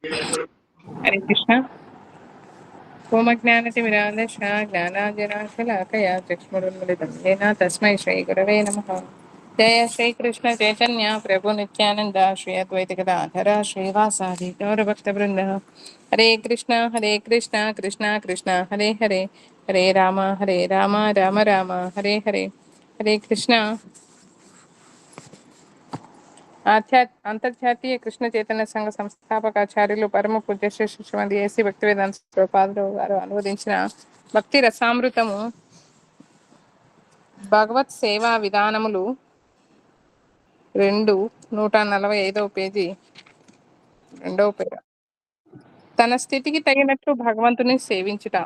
హరే కృష్ణ. ఓమజ్ఞానతిమిరాంధశ్చ జ్ఞానాంజనాశలాకయా చక్షురున్మిలితం येन తస్మై శ్రీగురవే నమః. జయ శ్రీకృష్ణ చైతన్య ప్రభు నిత్యానంద శ్రీ అద్వైత గదాధర శ్రీవాసాది గౌరభక్తవృంద. హరే కృష్ణ కృష్ణ కృష్ణ హరే హరే, హరే రామ రామ రామ హరే హరే. హరే కృష్ణ. అంతర్జాతీయ కృష్ణ చైతన్య సంఘ సంస్థాపకాచార్యులు పరమ పూజ్య శ్రీ శ్రీమతి ఏసీ భక్తివేదాంత శ్రీపాదులు గారు అనువదించిన భక్తి రసామృతము భగవత్ సేవా విధానములు 2, 145 పేజీ, రెండవ పేర. తన స్థితికి తగినట్లు భగవంతుని సేవించుట.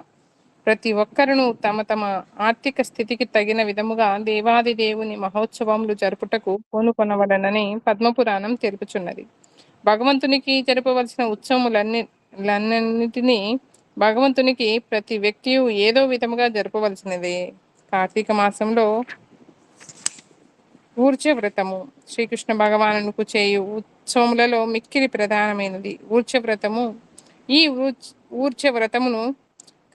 ప్రతి ఒక్కరును తమ తమ ఆర్థిక స్థితికి తగిన విధముగా దేవాది దేవుని మహోత్సవములు జరుపుటకు పూనుకొనవలెనని పద్మపురాణం తెలుపుచున్నది. భగవంతునికి జరపవలసిన ఉత్సవములన్నిటినీ భగవంతునికి ప్రతి వ్యక్తి ఏదో విధముగా జరపవలసినదే. కార్తీక మాసంలో ఊర్జ వ్రతము శ్రీకృష్ణ భగవానుకు చేయు ఉత్సవములలో మిక్కిలి ప్రధానమైనది ఊర్జ వ్రతము. ఈ ఊర్జ వ్రతమును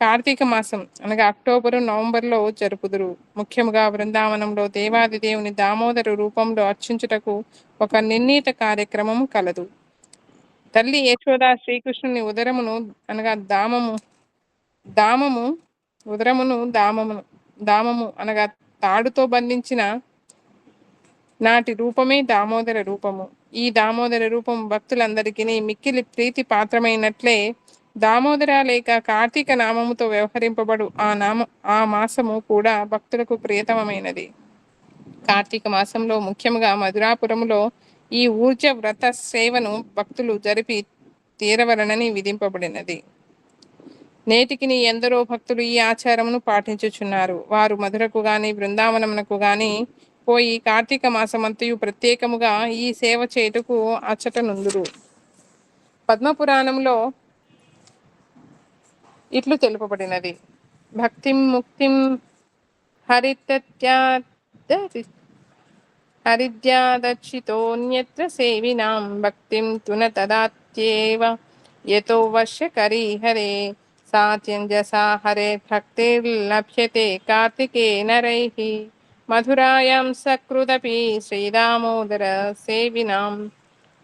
కార్తీక మాసం అనగా అక్టోబరు నవంబర్లో జరుపుదురు. ముఖ్యముగా బృందావనంలో దేవాది దేవుని దామోదర రూపంలో అర్చించుటకు ఒక నిర్ణీత కార్యక్రమము కలదు. తల్లి యశోద శ్రీకృష్ణుని ఉదరమును అనగా దామము ఉదరమును దామము అనగా తాడుతో బంధించిన నాటి రూపమే దామోదర రూపము. ఈ దామోదర రూపం భక్తులందరికీ మిక్కిలి ప్రీతి పాత్రమైనట్లే దామోదర లేక కార్తీక నామముతో వ్యవహరింపబడు ఆ మాసము కూడా భక్తులకు ప్రియతమమైనది. కార్తీక మాసంలో ముఖ్యముగా మధురాపురములో ఈ ఊర్జ వ్రత సేవను భక్తులు జరిపి తీరవలనని విధింపబడినది. నేటికి ఎందరో భక్తులు ఈ ఆచారమును పాటించుచున్నారు. వారు మధురకు గాని బృందావనమునకు గాని పోయి కార్తీక మాసమంతయు ప్రత్యేకముగా ఈ సేవ చేయుటకు అచ్చటనుందురు. పద్మపురాణంలో ఇట్లు తెలుపబడినది. భక్తిం ముక్తిం హరిద్యాదర్శితోన్యత్ర సేవినాం భక్తిం తున తదాత్యేవ యతో వశ్యకరీ హరే సాత్యంజసా హరే భక్తిర్లభ్యతే కార్తికే నరైః మధురాయాం సకృదపి శ్రీదామోదర సేవినాం.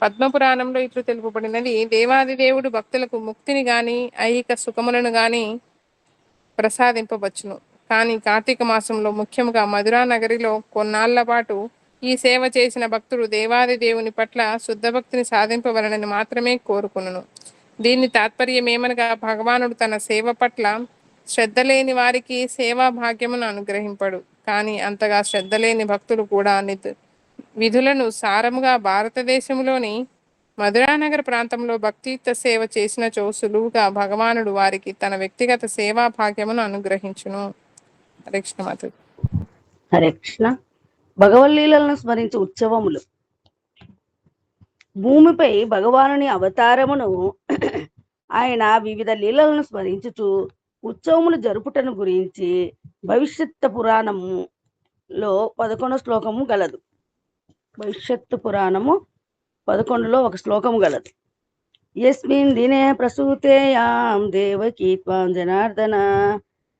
పద్మపురాణంలో ఇట్లు తెలుపబడినది. దేవాది దేవుడు భక్తులకు ముక్తిని గాని ఐహిక సుఖములను గాని ప్రసాదింపవచ్చును. కానీ కార్తీక మాసంలో ముఖ్యంగా మధురా నగరిలో కొన్నాళ్ల పాటు ఈ సేవ చేసిన భక్తుడు దేవాది దేవుని పట్ల శుద్ధ భక్తిని సాధింపవలనని మాత్రమే కోరుకును. దీని తాత్పర్యమేమనగా భగవానుడు తన సేవ పట్ల శ్రద్ధ లేని వారికి సేవా భాగ్యమును అనుగ్రహింపడు. కానీ అంతగా శ్రద్ధ లేని భక్తులు కూడా విధులను సారముగా భారతదేశంలోని మధురానగర ప్రాంతంలో భక్తియుక్త సేవ చేసినచో సులువుగా భగవానుడు వారికి తన వ్యక్తిగత సేవా భాగ్యమును అనుగ్రహించును. హరే కృష్ణ మాత. హరే కృష్ణ. భగవల్లీలను స్మరించే ఉత్సవములు. భూమిపై భగవానుని అవతారమును ఆయన వివిధ లీలలను స్మరించుచు ఉత్సవములు జరుపుటను గురించి భవిష్యత్ పురాణములో 11 శ్లోకము గలదు. భవిష్యత్తు పురాణము 11లో ఒక శ్లోకము గలదు. యస్మిన్ దినే ప్రసూతేయాం దేవకీ త్వాం జనార్దన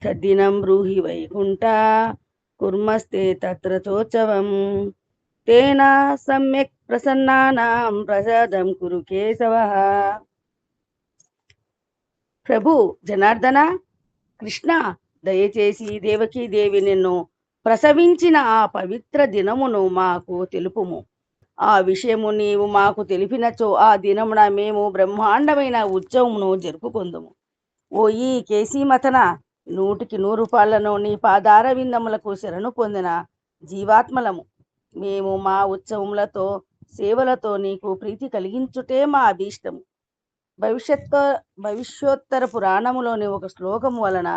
తద్దినం బ్రూహి వైకుంఠ కుర్మస్తే తత్ర చోత్సవం తేన సమ్యక్ ప్రసన్నానాం ప్రసాదం కురు కేశవః. ప్రభు జనార్దన, కృష్ణ, దయచేసి దేవకీ దేవి నిన్ను ప్రసవించిన ఆ పవిత్ర దినమును మాకు తెలుపుము. ఆ విషయము నీవు మాకు తెలిపినచో ఆ దినమున మేము బ్రహ్మాండమైన ఉత్సవమును జరుపుకుందుము. ఓ ఈ కేసీమతన, 100కి 100 రూపాయలను నీ పాదార విందములకు శరణు పొందిన జీవాత్మలము. మేము మా ఉత్సవములతో సేవలతో నీకు ప్రీతి కలిగించుటే మా అభీష్టము. భవిష్యోత్తర పురాణములోని ఒక శ్లోకము వలన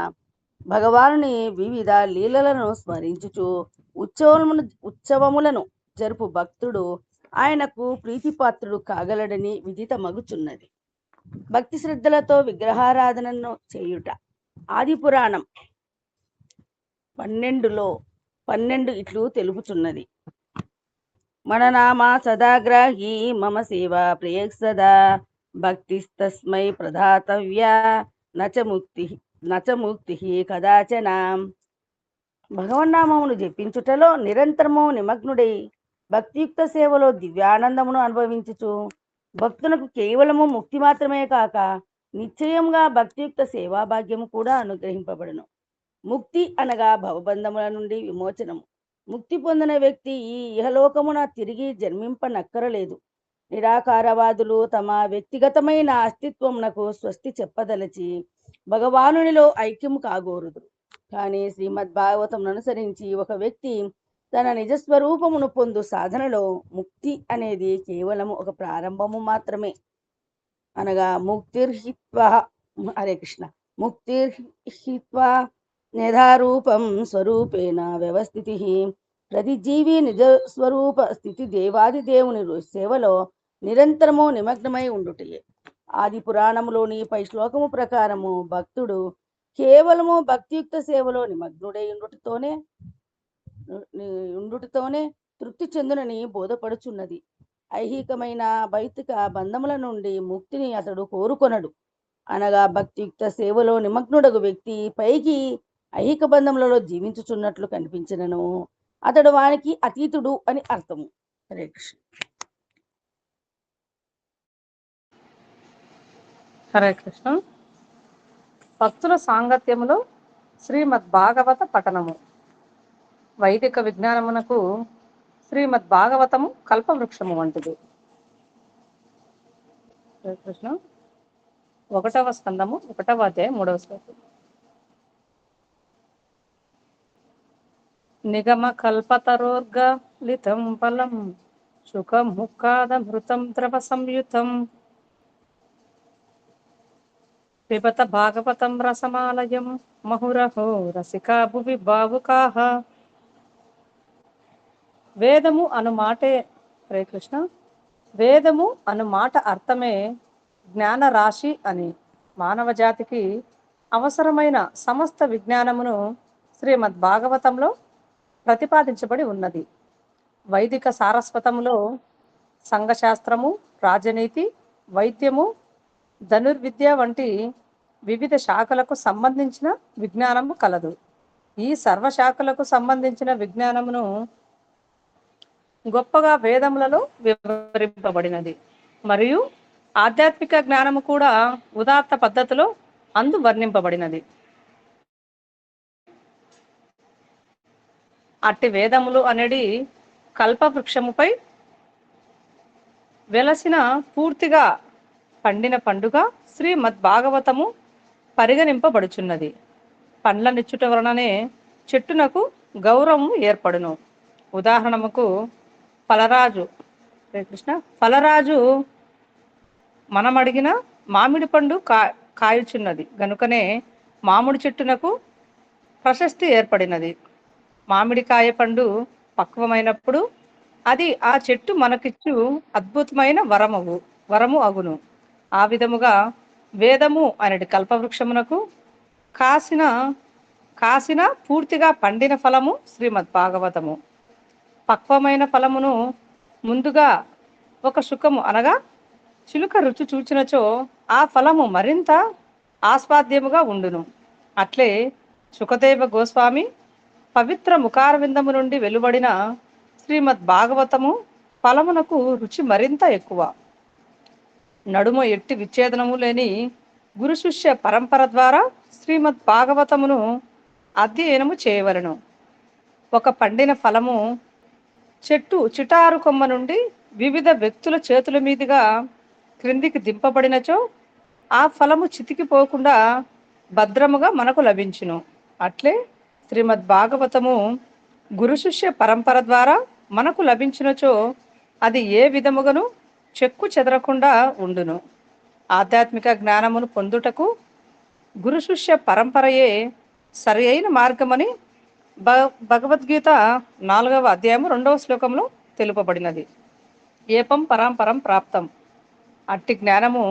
భగవానుని వివిధ లీలలను స్మరించుచు ఉత్సవములను జరుపు భక్తుడు ఆయనకు ప్రీతిపాత్రుడు కాగలడని విదితమగుచున్నది. భక్తి శ్రద్ధలతో విగ్రహారాధనను చేయుట. ఆది పురాణం 12 ఇట్లు తెలుపుచున్నది. మన నామ సదాగ్రాహి మమ సేవ ప్రియ సదా భక్తిస్తస్మై ప్రదాతవ్యా నచ ముక్తి కదాచన. భగవన్నామమును జపించుటలో నిరంతరము నిమగ్నుడై భక్తియుక్త సేవలో దివ్యానందమును అనుభవించుచు భక్తులకు కేవలము ముక్తి మాత్రమే కాక నిశ్చయంగా భక్తియుక్త సేవా భాగ్యము కూడా అనుగ్రహింపబడును. ముక్తి అనగా భవబంధముల నుండి విమోచనము. ముక్తి పొందిన వ్యక్తి ఈ ఇహలోకమున తిరిగి జన్మింపనక్కరలేదు. నిరాకారవాదులు తమ వ్యక్తిగతమైన అస్తిత్వమునకు స్వస్తి చెప్పదలచి భగవానునిలో ఐక్యము కాగోరుదురు. కానీ శ్రీమద్ భాగవతం అనుసరించి ఒక వ్యక్తి తన నిజస్వరూపమును పొందు సాధనలో ముక్తి అనేది కేవలం ఒక ప్రారంభము మాత్రమే. అనగా ముక్తిర్హిత్వా, హరే కృష్ణ, ముక్తిర్హిత్వా నిధారూపం స్వరూపేణ వ్యవస్థితి. ప్రతి జీవి నిజ స్వరూప స్థితి దేవాది దేవుని సేవలో నిరంతరము నిమగ్నమై ఉండుటయే. ఆది పురాణములోని పై శ్లోకము ప్రకారము భక్తుడు కేవలము భక్తియుక్త సేవలో నిమగ్నుడై ఉండుటతోనే తృప్తి చెందునని బోధపడుచున్నది. ఐహికమైన భౌతిక బంధముల నుండి ముక్తిని అతడు కోరుకొనడు. అనగా భక్తియుక్త సేవలో నిమగ్నుడగు వ్యక్తి పైకి ఐహిక బంధములలో జీవించుచున్నట్లు కనిపించినను అతడు వానికి అతీతుడు అని అర్థము. హరే కృష్ణ. హరే కృష్ణ. భక్తుల సాంగత్యములో శ్రీమద్ భాగవత పఠనము. వైదిక విజ్ఞానమునకు శ్రీమద్ భాగవతము కల్పవృక్షము వంటిది. హరే కృష్ణ. 1వ స్కందము 1వ అధ్యాయం 3వ శ్లోకం. నిగమ కల్పతరోర్గలితం ఫలం శుకం ముక్కాదమృతం ద్రవ సంయుతం పిబత భాగవతం రసమాలయం మహురహో రసికా భువి భావుకాః. వేదము అను మాటే, హరే కృష్ణ, వేదము అను మాట అర్థమే జ్ఞాన రాశి అని. మానవ జాతికి అవసరమైన సమస్త విజ్ఞానమును శ్రీమద్ భాగవతంలో ప్రతిపాదించబడి ఉన్నది. వైదిక సారస్వతములో సంఘశాస్త్రము, రాజనీతి, వైద్యము, ధనుర్విద్య వంటి వివిధ శాఖలకు సంబంధించిన విజ్ఞానము కలదు. ఈ సర్వశాఖలకు సంబంధించిన విజ్ఞానమును గొప్పగా వేదములలో వివరింపబడినది. మరియు ఆధ్యాత్మిక జ్ఞానము కూడా ఉదాత్త పద్ధతిలో అందు వర్ణింపబడినది. అట్టి వేదములు అనేది కల్పవృక్షముపై వెలసిన పూర్తిగా పండిన పండుగ శ్రీమద్ భాగవతము పరిగణింపబడుచున్నది. పండ్లనిచ్చుట వలననే చెట్టునకు గౌరవము ఏర్పడును. ఉదాహరణకు ఫలరాజు, కృష్ణ, ఫలరాజు మనమడిగిన మామిడి పండు కాయుచున్నది గనుకనే మామిడి చెట్టునకు ప్రశస్తి ఏర్పడినది. మామిడికాయ పండు పక్వమైనప్పుడు అది ఆ చెట్టు మనకిచ్చు అద్భుతమైన వరము అగును. ఆ విధముగా వేదము అనేది కల్పవృక్షమునకు కాసిన పూర్తిగా పండిన ఫలము శ్రీమద్ భాగవతము. పక్వమైన ఫలమును ముందుగా ఒక శుకము అనగా చిలుక రుచి చూచినచో ఆ ఫలము మరింత ఆస్వాద్యముగా ఉండును. అట్లే సుఖదేవ గోస్వామి పవిత్ర ముఖారవిందము నుండి వెలువడిన శ్రీమద్ భాగవతము ఫలమునకు రుచి మరింత ఎక్కువ. నడుమ ఎట్టి విచ్ఛేదనము లేని గురు శిష్య పరంపర ద్వారా శ్రీమద్ భాగవతమును అధ్యయనము చేయవలను. ఒక పండిన ఫలము చెట్టు చిటారు కొమ్మ నుండి వివిధ వ్యక్తుల చేతుల మీదుగా క్రిందికి దింపబడినచో ఆ ఫలము చితికిపోకుండా భద్రముగా మనకు లభించును. అట్లే శ్రీమద్ భాగవతము గురు శిష్య పరంపర ద్వారా మనకు లభించినచో అది ఏ విధముగాను చెక్కు చెదరకుండా ఉండును. ఆధ్యాత్మిక జ్ఞానమును పొందుటకు గురు శిష్య పరంపరయే సరి అయిన మార్గమని భగవద్గీత 4వ అధ్యాయము 2వ శ్లోకంలో తెలుపబడినది. ఏపం పరంపరం ప్రాప్తం. అట్టి జ్ఞానము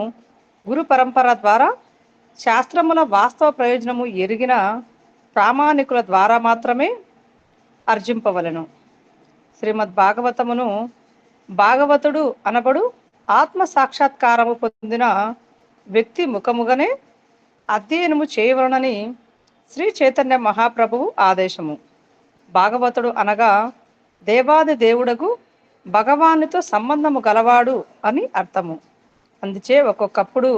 గురు పరంపర ద్వారా శాస్త్రముల వాస్తవ ప్రయోజనము ఎరిగిన ప్రామాణికుల ద్వారా మాత్రమే అర్జింపవలను. శ్రీమద్ భాగవతమును భాగవతుడు అనబడు ఆత్మ సాక్షాత్కారము పొందిన వ్యక్తి ముఖముగానే అధ్యయనము చేయవలనని శ్రీ చైతన్య మహాప్రభువు ఆదేశము. భాగవతుడు అనగా దేవాది దేవుడకు భగవానుతో సంబంధము గలవాడు అని అర్థము. అందుచే ఒక్కొక్కప్పుడు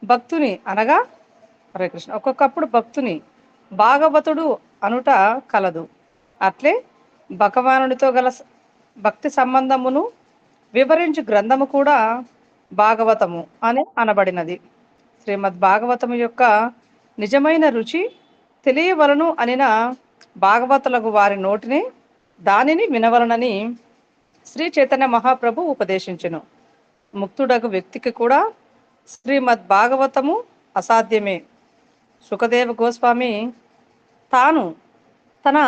భక్తుని అనగా హరే కృష్ణ ఒక్కొక్కప్పుడు భక్తుని భాగవతుడు అనుట కలదు. అట్లే భగవానుడితో గల భక్తి సంబంధమును వివరించు గ్రంథము కూడా భాగవతము అని అనబడినది. శ్రీమద్ భాగవతము యొక్క నిజమైన రుచి తెలియవలను అనిన భాగవతులకు వారి నోటిని దానిని వినవలనని శ్రీ చైతన్య మహాప్రభు ఉపదేశించెను. ముక్తుడగు వ్యక్తికి కూడా శ్రీమద్ భాగవతము అసాధ్యమే. సుఖదేవ గోస్వామి తాను తన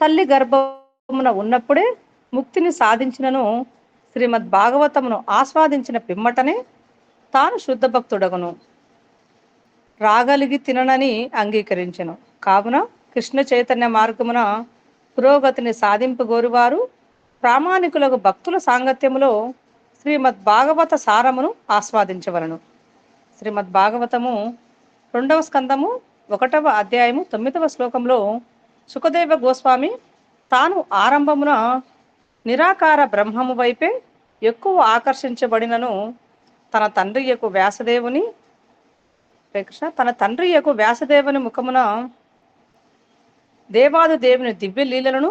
తల్లి గర్భమున ఉన్నప్పుడే ముక్తిని సాధించినను శ్రీమద్ భాగవతమును ఆస్వాదించిన పిమ్మటనే తాను శుద్ధ భక్తుడగును రాగలిగి తిననని అంగీకరించెను. కావున కృష్ణ చైతన్య మార్గమున పురోగతిని సాధింపగోరువారు ప్రామాణికులకు భక్తుల సాంగత్యములో శ్రీమద్ భాగవత సారమును ఆస్వాదించవలను. శ్రీమద్ భాగవతము 2వ స్కందము 1వ అధ్యాయము 9వ శ్లోకంలో సుఖదేవ గోస్వామి తాను ఆరంభమున నిరాకార బ్రహ్మము వైపే ఎక్కువ ఆకర్షించబడినను తన తండ్రి యొక్క వ్యాసదేవుని ముఖమున దేవాది దేవుని దివ్య లీలలను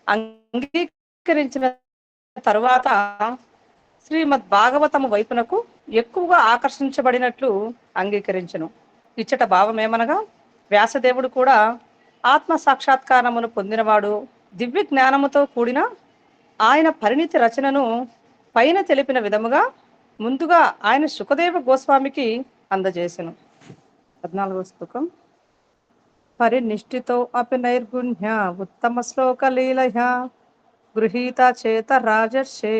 అంగీకరించిన తరువాత శ్రీమద్ భాగవతము వైపునకు ఎక్కువగా ఆకర్షించబడినట్లు అంగీకరించెను. ఇచ్చట భావమేమనగా వ్యాసదేవుడు కూడా ఆత్మ సాక్షాత్కారమును పొందినవాడు. దివ్య జ్ఞానముతో కూడిన ఆయన పరిణితి రచనను పైన తెలిపిన విధముగా ముందుగా ఆయన సుఖదేవ గోస్వామికి అందజేసెను. 14వ శ్లోకం. పరినిష్ఠితో అపి నైర్గుణ్య ఉత్తమ శ్లోక లీలయ గృహీత చేత రాజర్షే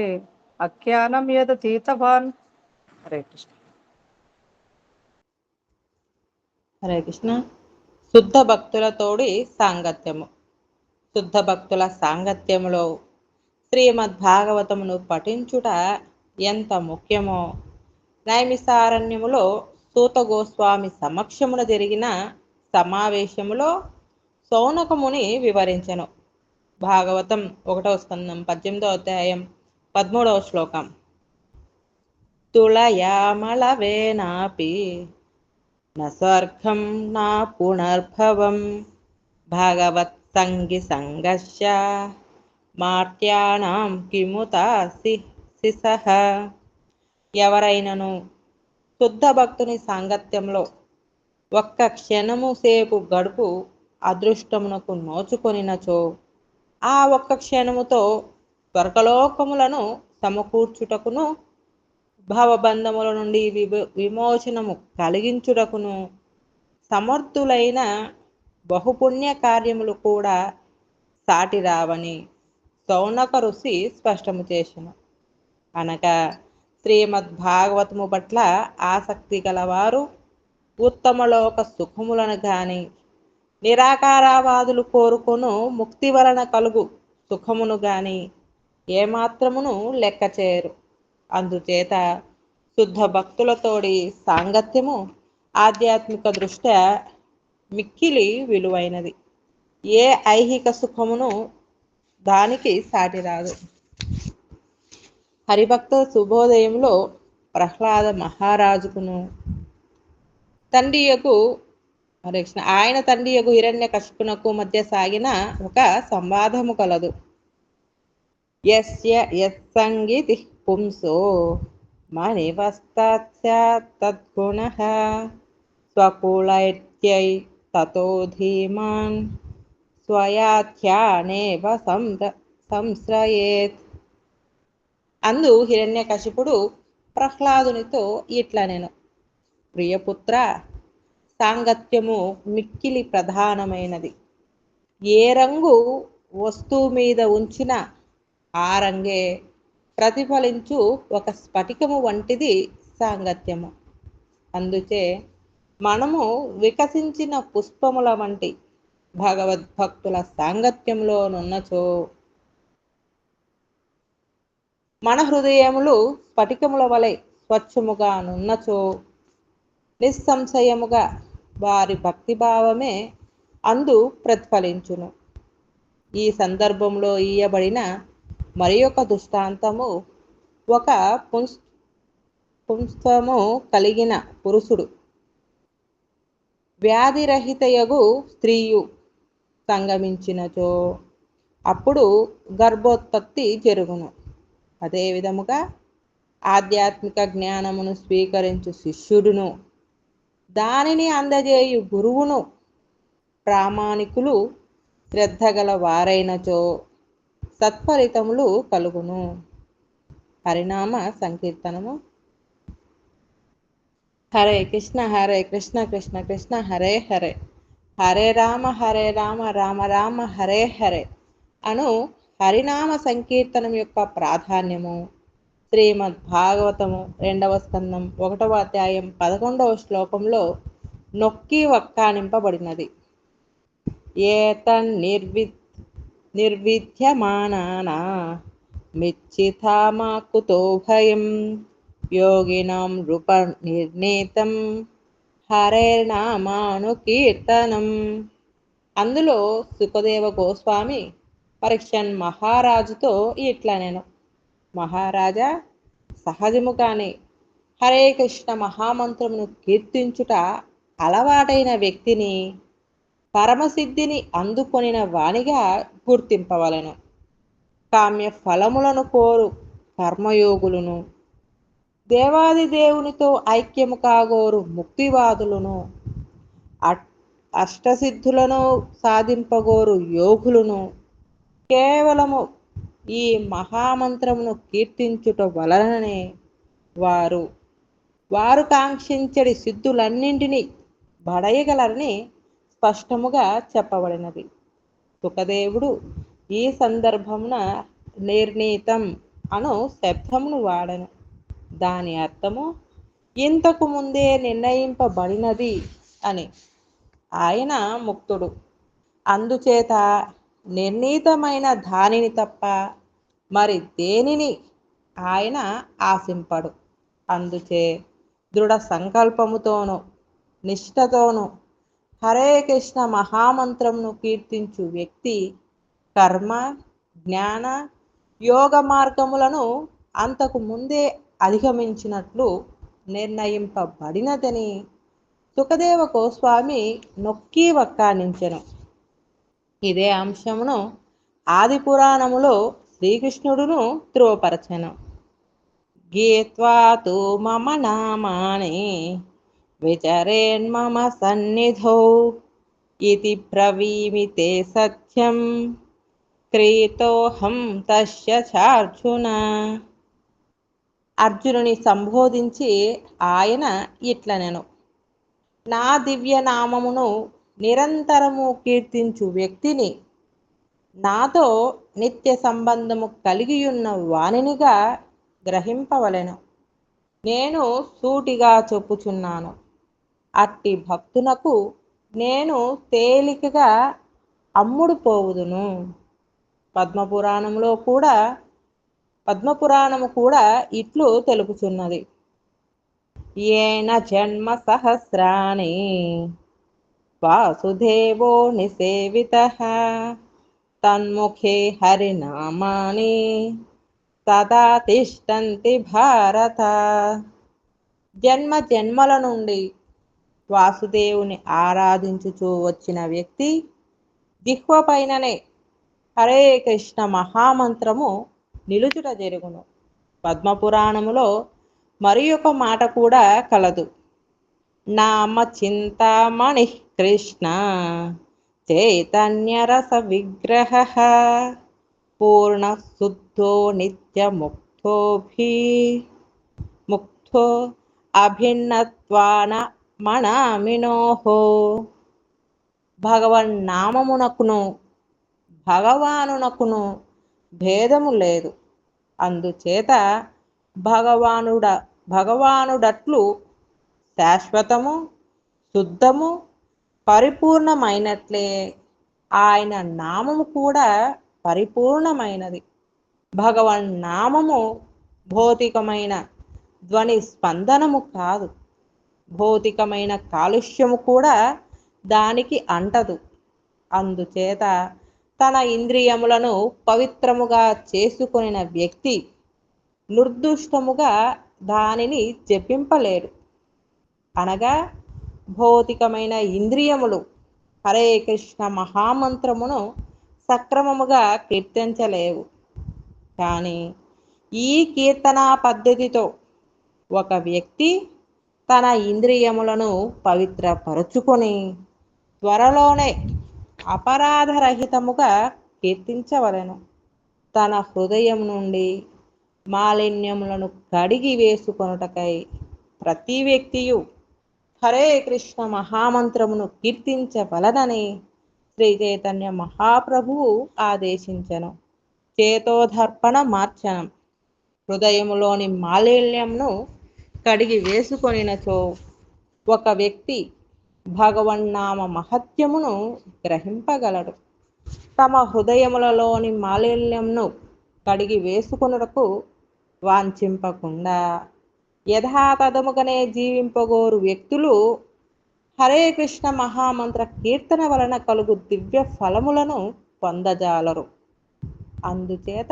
అజ్ఞానం యదతీతవాన్. హరే కృష్ణ. హరే కృష్ణ. శుద్ధ భక్తులతోడి సాంగత్యము. శుద్ధ భక్తుల సాంగత్యములో శ్రీమద్ భాగవతమును పఠించుట ఎంత ముఖ్యమో నైమిసారణ్యములో సూత గోస్వామి సమక్షమున జరిగిన సమావేశములో సౌనకముని వివరించెను. భాగవతం 1వ స్కందం 18వ అధ్యాయం 13వ శ్లోకం. తులయామళవేనాపి న స్వర్గం నా పునర్భవం భాగవత్ సంగి సంగస్య మార్త్యానాం కిముతాసి శిసః. ఎవరైనను శుద్ధ భక్తుని సాంగత్యంలో ఒక్క క్షణము సేపు గడుపు అదృష్టమునకు నోచుకొనినచో ఆ ఒక్క క్షణముతో స్వర్గలోకములను సమకూర్చుటకును భవబంధముల నుండి విమోచనము కలిగించుటకును సమర్థులైన బహుపుణ్య కార్యములు కూడా సాటి రావని సౌనక ఋషి స్పష్టము చేసెను. అనగా శ్రీమద్ భాగవతము పట్ల ఆసక్తి గలవారు ఉత్తమలోక సుఖములను గాని నిరాకారవాదులు కోరుకొను ముక్తి వలన కలుగు సుఖమును గాని ఏమాత్రమును లెక్క చేయరు. అందుచేత శుద్ధ భక్తులతోడి సాంగత్యము ఆధ్యాత్మిక దృష్ట్యా మిక్కిలి విలువైనది. ఏ ఐహిక సుఖమును దానికి సాటిరాదు. హరిభక్త శుభోదయంలో ప్రహ్లాద మహారాజుకును ఆయన తండ్రియకు హిరణ్యకశిపునకు మధ్య సాగిన ఒక సంవాదము కలదు. యస్య యస్సంగితి పుంసో మణివస్తాత్స్యాత్తద్గుణః స్వకులైత్యై తతో ధీమాన్ స్వయాఖ్యానేవ సంశ్రయేత్. అందు హిరణ్యకశిపుడు ప్రహ్లాదునితో ఇట్లనెను. ప్రియపుత్ర, సాంగత్యము మిక్కిలి ప్రధానమైనది. ఏ రంగు వస్తువు మీద ఉంచిన ఆ రంగే ప్రతిఫలించు ఒక స్ఫటికము వంటిది సాంగత్యము. అందుచే మనము వికసించిన పుష్పముల వంటి భగవద్భక్తుల సాంగత్యంలో నున్నచో మన హృదయములు స్ఫటికముల వలె స్వచ్ఛముగా నున్నచో నిస్సంశయముగా వారి భక్తిభావమే అందు ప్రతిఫలించును. ఈ సందర్భంలో ఇయ్యబడిన మరి ఒక దృష్టాంతము ఒక పుంస్త్వము కలిగిన పురుషుడు వ్యాధిరహితయగు స్త్రీయు సంగమించినచో అప్పుడు గర్భోత్పత్తి జరుగును. అదే విధముగా ఆధ్యాత్మిక జ్ఞానమును స్వీకరించు శిష్యుడును దానిని అందజేయు గురువును ప్రామాణికులు శ్రద్ధగల వారైనచో సత్ఫలితములు కలుగును. హరినామ సంకీర్తనము. హరే కృష్ణ కృష్ణ కృష్ణ హరే హరే, హరే రామ రామ రామ హరే హరే అను హరినామ సంకీర్తనం యొక్క ప్రాధాన్యము శ్రీమద్ భాగవతము 2వ స్కందం 1వ అధ్యాయం 11వ శ్లోకంలో నొక్కి వక్కానింపబడినది. నిర్విద్యమానా మిచ్చితామా కుతో భయం యోగినాం నృప నిర్ణీతం హరేర్నామానుకీర్తనం. అందులో సుఖదేవ గోస్వామి పరీక్షన్ మహారాజుతో ఇట్లా నేను, మహారాజా, సహజముగానే హరే కృష్ణ మహామంత్రమును కీర్తించుట అలవాటైన వ్యక్తిని పరమసిద్ధిని అందుకొనిన వానిగా గుర్తింపవలెను. కామ్య ఫలములను కోరు కర్మయోగులను, దేవాది దేవునితో ఐక్యము కాగోరు ముక్తివాదులను, అష్టసిద్ధులను సాధింపగోరు యోగులను కేవలము ఈ మహామంత్రమును కీర్తించుట వలననే వారు కాంక్షించడి సిద్ధులన్నింటినీ బడయగలరని స్పష్టముగా చెప్పబడినది. సుఖదేవుడు ఈ సందర్భమున నిర్ణీతం అను శబ్దమును వాడను. దాని అర్థము ఇంతకు ముందే నిర్ణయింపబడినది అని. ఆయన ముక్తుడు, అందుచేత నిర్ణీతమైన దానిని తప్ప మరి దేనిని ఆయన ఆశింపడు. అందుచే దృఢ సంకల్పముతోనూ నిష్ఠతోనూ హరే కృష్ణ మహామంత్రమును కీర్తించు వ్యక్తి కర్మ, జ్ఞాన, యోగ మార్గములను అంతకు ముందే అధిగమించినట్లు నిర్ణయింపబడినదని సుఖదేవ గోస్వామి నొక్కి వక్కానించెను. ఇదే అంశమును ఆది పురాణములో శ్రీకృష్ణుడును ధృవపరచెను. గీత్వా తు మమ నామాని విచరేన్మమ సన్నిధౌ ఇతి బ్రవీమి తే సత్యం క్రీతోహం తస్య చార్జున. అర్జునుని సంబోధించి ఆయన ఇట్లనెను, నా దివ్య నామమును నిరంతరము కీర్తించు వ్యక్తిని నాతో నిత్య సంబంధము కలిగియున్న వానినిగా గ్రహింపవలెను. నేను సూటిగా చెప్పుచున్నాను, అట్టి భక్తునకు నేను తేలికగా అమ్ముడు పోవుదును. పద్మపురాణము కూడా ఇట్లు తెలుపుచున్నది. ఏన జన్మ సహస్రాణి వాసుదేవో నిసేవితః తన్ముఖే హరినామాని సదా తిష్టంతి భారత. జన్మ జన్మల నుండి వాసుదేవుని ఆరాధించుచూ వచ్చిన వ్యక్తి జిహ్వ పైననే హరే కృష్ణ మహామంత్రము నిలుచుట జరుగును. పద్మపురాణములో మరి ఒక మాట కూడా కలదు. నామ చింతామణి కృష్ణ చైతన్య రస విగ్రహ పూర్ణ శుద్ధో నిత్య ముక్తో అభిన్నత్వాన మణామినోహో. భగవన్నామమునకును భగవానునకును భేదము లేదు. అందుచేత భగవానుడట్లు శాశ్వతము, శుద్ధము, పరిపూర్ణమైనట్లే ఆయన నామము కూడా పరిపూర్ణమైనది. భగవన్నామము భౌతికమైన ధ్వని స్పందనము కాదు. భౌతికమైన కాలుష్యము కూడా దానికి అంటదు. అందుచేత తన ఇంద్రియములను పవిత్రముగా చేసుకొనిన వ్యక్తి నిర్దుష్టముగా దానిని జపింపలేడు. అనగా భౌతికమైన ఇంద్రియములు హరే కృష్ణ మహామంత్రమును సక్రమముగా కీర్తించలేవు. కానీ ఈ కీర్తనా పద్ధతితో ఒక వ్యక్తి తన ఇంద్రియములను పవిత్రపరుచుకొని త్వరలోనే అపరాధరహితముగా కీర్తించవలెను. తన హృదయం నుండి మాలిన్యములను కడిగి వేసుకొనుటకై ప్రతి వ్యక్తియు హరే కృష్ణ మహామంత్రమును కీర్తించవలనని శ్రీ చైతన్య మహాప్రభువు ఆదేశించెను. చేతోదర్పణ మార్చనం. హృదయములోని మాలిన్యంను కడిగి వేసుకొనినచో ఒక వ్యక్తి భగవన్నామ మహత్యమును గ్రహింపగలడు. తమ హృదయములలోని మాలిన్యంను కడిగి వేసుకొనుటకు వాంఛింపకుండా యథాతథముగానే జీవింపగోరు వ్యక్తులు హరే కృష్ణ మహామంత్ర కీర్తన వలన కలుగు దివ్య ఫలములను పొందజాలరు. అందుచేత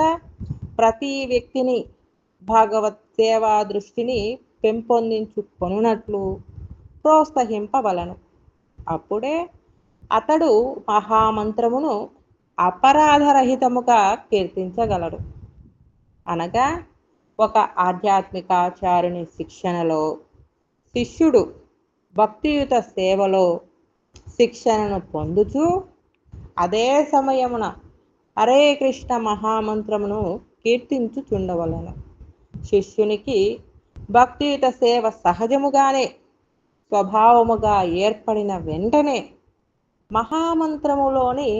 ప్రతి వ్యక్తిని భగవత్ సేవా దృష్టిని పెంపొందించుకొనున్నట్లు ప్రోత్సహింపవలను. అప్పుడే అతడు మహామంత్రమును అపరాధరహితముగా కీర్తించగలడు. అనగా ఒక ఆధ్యాత్మికాచార్యుని శిక్షణలో శిష్యుడు భక్తియుత సేవలో శిక్షణను పొందుచూ అదే సమయమున హరే కృష్ణ మహామంత్రమును కీర్తించుచుండవలను. శిష్యునికి భక్తియుత సేవ సహజముగానే స్వభావముగా ఏర్పడిన వెంటనే మహామంత్రములోని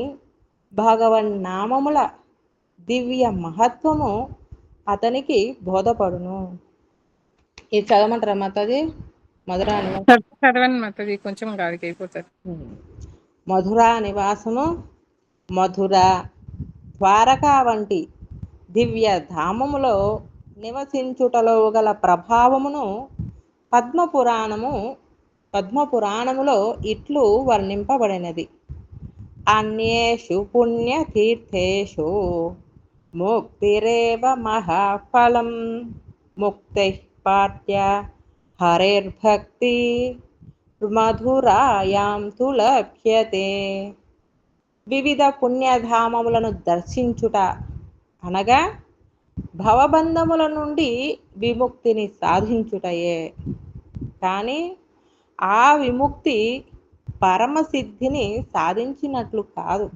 భగవన్నామముల దివ్య మహత్వము అతనికి బోధపడును. ఇది చదవమంటారా మాతాజీ? మధురా నివాసం. చదవండి మాతాజీ, కొంచెం గాడికి అయిపోతుంది. మధురా నివాసము, మధుర, ద్వారకా వంటి దివ్య ధామములో నివసించుటలో గల ప్రభావమును పద్మపురాణములో ఇట్లు వర్ణింపబడినది. అన్యేషు పుణ్యతీర్థేషు ముక్తిరేవ మహాఫలం ముక్తైః పార్త్య హరేర్భక్తి మధురాయాం తు లభ్యతే. వివిధ పుణ్యధామములను దర్శించుట అనగా భవబంధముల నుండి విముక్తిని సాధించుటయే. కానీ ఆ విముక్తి పరమసిద్ధిని సాధించినట్లు కాదు.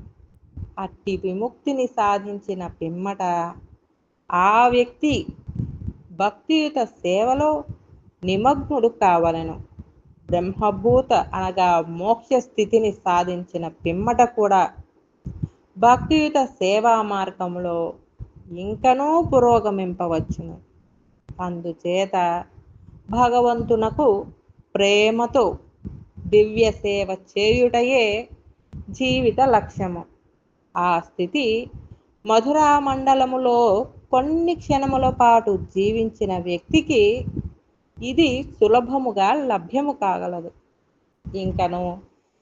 అట్టి విముక్తిని సాధించిన పిమ్మట ఆ వ్యక్తి భక్తియుత సేవలో నిమగ్నుడు కావలెను. బ్రహ్మభూత అనగా మోక్ష స్థితిని సాధించిన పిమ్మట కూడా భక్తియుత సేవా మార్గంలో ఇంకనూ పురోగమింపవచ్చును. అందుచేత భగవంతునకు ప్రేమతో దివ్య సేవ చేయుటయే జీవిత లక్ష్యము. ఆ స్థితి మధురా మండలములో కొన్ని క్షణముల పాటు జీవించిన వ్యక్తికి ఇది సులభముగా లభ్యము కాగలదు. ఇంకను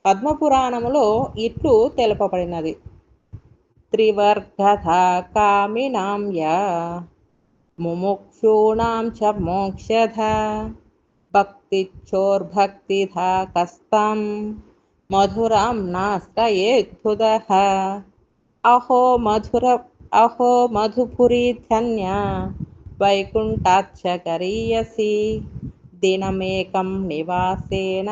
పద్మపురాణములో ఇట్లు తెలుపబడినది. త్రివర్గథా కామినాం యా ముముక్షూణాం చ మోక్షధా భక్తిచ్చోర్భక్తిధా కస్తాం మధురాం నాశ్రయేత్బుధః. అహో మధుపురీ ధన్యా వైకుంఠాచ్చ గరీయసి దినమేకం నివాసేన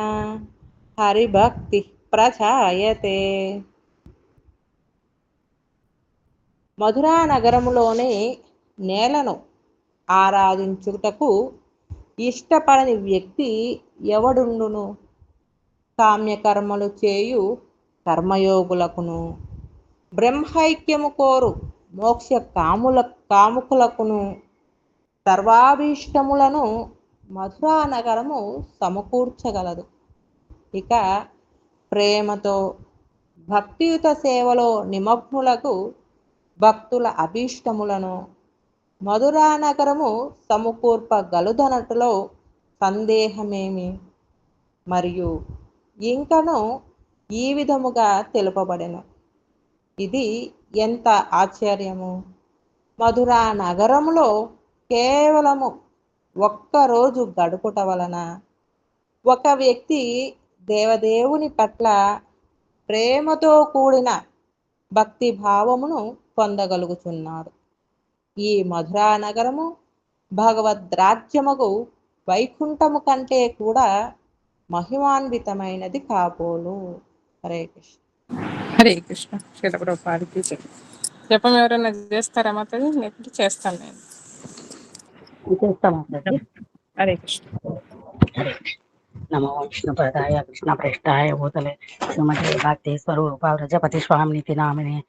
హరిభక్తి ప్రజాయతే. మధురా నగరములోని నేలను ఆరాధించుటకు ఇష్టపడని వ్యక్తి ఎవడుండును? కామ్యకర్మలు చేయు కర్మయోగులకును, బ్రహ్మైక్యము కోరు మోక్ష కాముకులకును సర్వాభీష్టములను మధురా నగరము సమకూర్చగలదు. ఇక ప్రేమతో భక్తియుత సేవలో నిమగ్నులకు భక్తుల అభీష్టములను మధురా నగరము సమకూర్పగలుదనటలో సందేహమేమి. మరియు ఇంకను ఈ విధముగా తెలుపబడెను. ఇది ఎంత ఆశ్చర్యము! మధురా నగరములో కేవలము ఒక్కరోజు గడుపుట వలన ఒక వ్యక్తి దేవదేవుని పట్ల ప్రేమతో కూడిన భక్తి భావమును పొందగలుగుతున్నాడు. ఈ మధురా నగరము భగవద్రాజ్యముకు వైకుంఠము కంటే కూడా మహిమాన్వితమైనది కాబోలు. హరే కృష్ణ. హరే కృష్ణ. శిల ప్రభుపాదికి జై. జపం ఎవరైనా చేస్తారా మాతాజీ? లేకపోతే చేస్తాను నేను. చేస్తాం మాతాజీ. హరే కృష్ణ. నమో విష్ణుపదాయ కృష్ణప్రేష్టాయ భూతలే శ్రీమతే భక్తి స్వరూప వ్రజపతి స్వామినితి నామినే.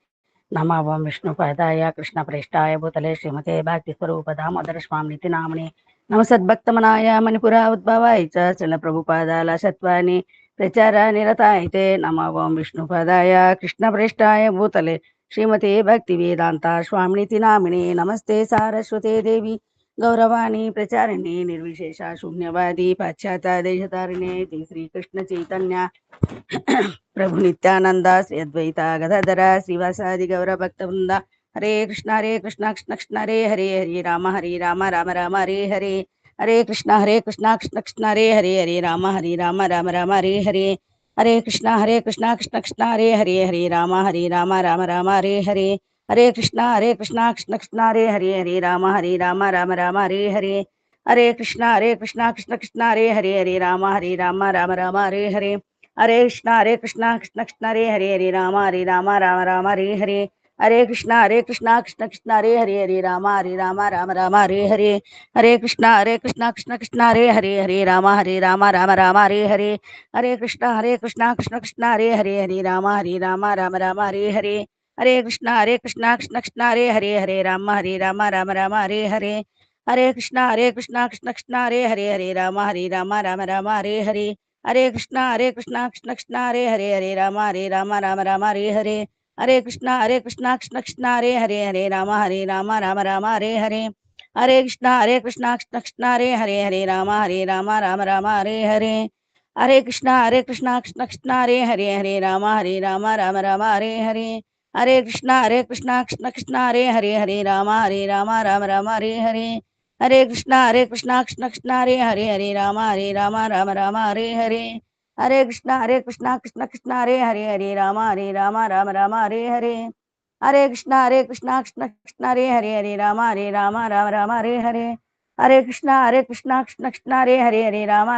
నమో విష్ణుపదాయ కృష్ణప్రేష్టాయ భూతలే శ్రీమతే భక్తి స్వరూప దామోదర స్వామినితి నామినే. నమ సద్భక్తమనాయ మణిపుర ఉద్భవాయ చ చల ప్రభుపాదాల సత్వాని ప్రచార నిరతాయితే. నమో విష్ణుపదాయ కృష్ణప్రేష్టాయ భూతలే శ్రీమతే భక్తి వేదాంత స్వామినితి నామినే. నమస్తే సారస్వతే దేవి గౌరవాణి ప్రచారిణి నిర్విశేష శూన్యవాది పాశ్చాత్య దేశతారిణి శ్రీ శ్రీకృష్ణ చైతన్య ప్రభు నిత్యానంద శ్రీ అద్వైత గదాధర శ్రీవాసాది గౌర భక్త వృంద. హరే కృష్ణ కృష్ణ కృష్ణ హరే హరే రామ రామ రామ హరే హరే. హరే కృష్ణ కృష్ణ కృష్ణ హరే హరే రామ రామ రామ హరే హరే. హరే కృష్ణ కృష్ణ కృష్ణ హరే హరే రామ రామ రామ హరే హరే. హరే కృష్ణ కృష్ణ కృష్ణ హరే హరే రామ రామ హరే హరే. హరే కృష్ణ కృష్ణ హరే హరే రామ రామ హరే హరే. హరే కృష్ణ కృష్ణ కృష్ణ హరే హరే రామ రామ హరే హరే. హరే కృష్ణ కృష్ణ కృష్ణ హరే హరే రామ రామ హరే హరే. హరే కృష్ణ కృష్ణ కృష్ణ హరే హరే రామ రామ హరే హరే. హరే కృష్ణ కృష్ణ కృష్ణ హరే హరే రామ రామ హరే హరే. హరే కృష్ణ కృష్ణ కృష్ణ హరే హరే రామ రామ హరే హరే. హరే కృష్ణ కృష్ణ కృష్ణ హరే హరే రామ రామ హరే హరే. హరే కృష్ణ కృష్ణ కృష్ణ హరే హరే రామ రామ హరే హరే. హరే కృష్ణ కృష్ణ కృష్ణ హరే హరే రామ రామ హరే హరే. హరే కృష్ణ కృష్ణ కృష్ణ హరే హరే రామ రామ హరే హరే. హరే కృష్ణ కృష్ణ కృష్ణ హరే హరే రామ రామ హరే హరే. హరే కృష్ణ కృష్ణ కృష్ణ హరే హరే రామ రామ హరే హరే. హరే కృష్ణ కృష్ణ కృష్ణ హరే హరే రామ రామ హరే హరే. హరే కృష్ణ కృష్ణ కృష్ణ హరే హరే రామ రామ హరే హరే. హరే కృష్ణ కృష్ణ కృష్ణ హరే హరే రామ రామ హరే హరే. హరే కృష్ణ కృష్ణ కృష్ణ హరే హరే రామ రామ హరే హరే. హరే కృష్ణ కృష్ణ కృష్ణ హరే హరే రామ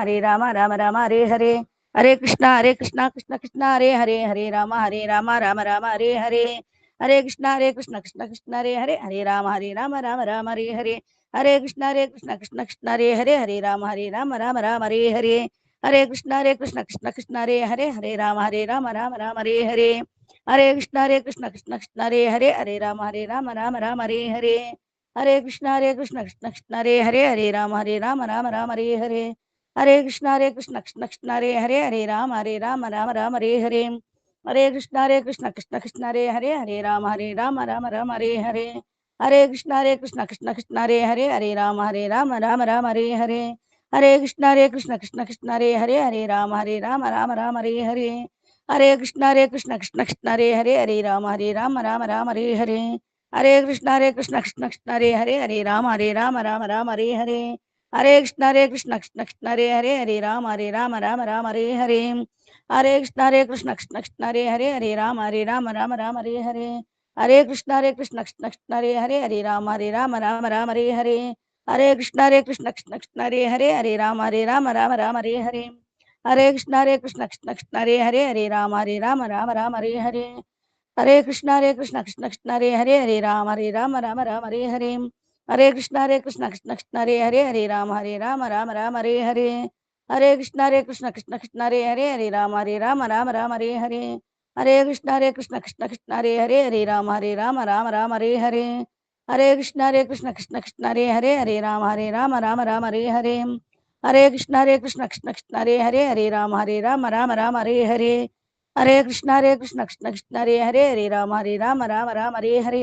రామ హరే హరే. హరే కృష్ణ కృష్ణ కృష్ణ హరే రామ రామ హరే హరే. హరే కృష్ణ కృష్ణ కృష్ణ హరే హరే రామ రామ హరే హరే. హరే కృష్ణ కృష్ణ కృష్ణ హరే రామ రామ హరే హరే. హరే కృష్ణ కృష్ణ కృష్ణ హరే రామ రామ హరే హరే. హరే కృష్ణ కృష్ణ కృష్ణ హరే రామ రామ హరే హరే. హరే కృష్ణ కృష్ణ కృష్ణ హరే రామ రామ హరే హరే. హరే కృష్ణ కృష్ణ కృష్ణ హరే రామ రామ హరే హరే. హరే కృష్ణ కృష్ణ కృష్ణ హరే రామ రామ హరే హరే. హరే కృష్ణ కృష్ణ కృష్ణ హరే రామ రామ హరే హరే. హరే కృష్ణ కృష్ణ కృష్ణ హరే రామ రామ హరే హరే. హరే కృష్ణ కృష్ణ కృష్ణ హరే రామ రామ హరే హరే. హరే కృష్ణ కృష్ణ కృష్ణ హరే రామ రామ హరే హరే. హరే కృష్ణ కృష్ణ కృష్ణ హరే రామ రామ హరే హరే. హరే కృష్ణ కృష్ణ కృష్ణ హరే రామ రామ హరే హరే. హరే కృష్ణ కృష్ణ కృష్ణ హరే రామ రామ హరే హరే. హరే కృష్ణ కృష్ణ కృష్ణ హరే రామ రామ హరే హరే. హరే కృష్ణ కృష్ణ కృష్ణ హరే రామ రామ హరే హరే. హరే కృష్ణ కృష్ణ కృష్ణ హరే రామ రామ హరే హరే. హరే కృష్ణ కృష్ణ కృష్ణ హరే రామ రామ హరే హరే. హరే కృష్ణ కృష్ణ కృష్ణ హరే రామ రామ హరే హరే. హరే కృష్ణ కృష్ణ కృష్ణ హరే రామ రామ హరే హరే. హరే కృష్ణ కృష్ణ కృష్ణ హరే రామ రామ హరే హరే. హరే కృష్ణ కృష్ణ కృష్ణ హరే రామ రామ హరే హరే.